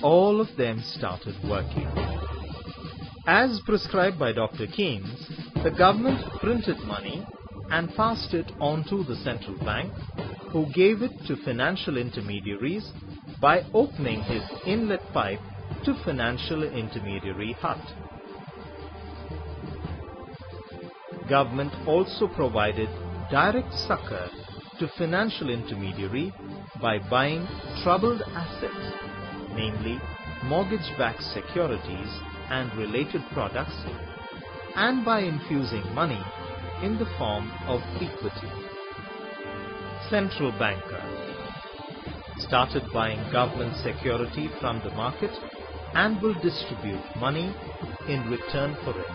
all of them started working. As prescribed by Dr. Keynes, the government printed money and passed it on to the central bank, who gave it to financial intermediaries by opening his inlet pipe to financial intermediary hut. Government also provided direct succor to financial intermediary by buying troubled assets, namely mortgage-backed securities and related products, and by infusing money in the form of equity. Central banker started buying government security from the market and will distribute money in return for it.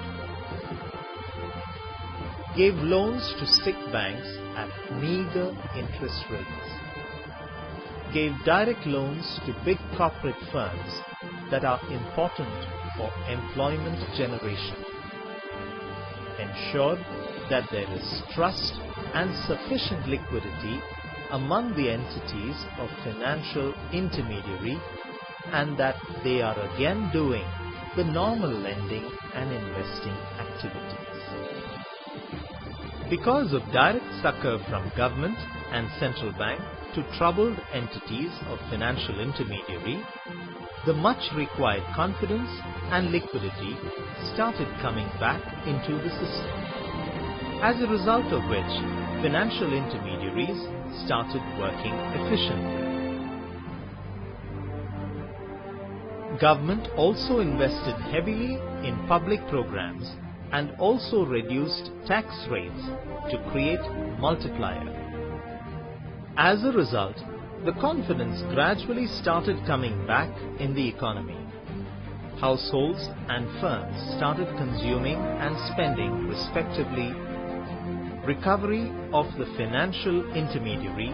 Gave loans to sick banks at meager interest rates. Gave direct loans to big corporate firms that are important for employment generation. Ensured that there is trust and sufficient liquidity among the entities of financial intermediary, and that they are again doing the normal lending and investing activities. Because of direct succor from government and central bank to troubled entities of financial intermediary, the much required confidence and liquidity started coming back into the system, as a result of which financial intermediaries started working efficiently. Government also invested heavily in public programs and also reduced tax rates to create multiplier. As a result, the confidence gradually started coming back in the economy. Households and firms started consuming and spending respectively. Recovery of the financial intermediary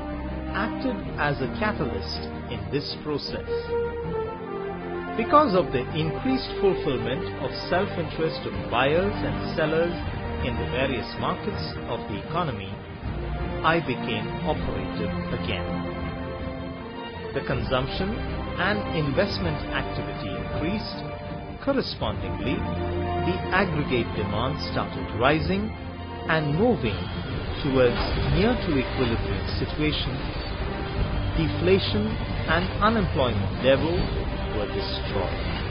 acted as a catalyst in this process. Because of the increased fulfillment of self-interest of buyers and sellers in the various markets of the economy, I became operative again. The consumption and investment activity increased. Correspondingly, the aggregate demand started rising and moving towards near to equilibrium situation. Deflation and unemployment level were destroyed.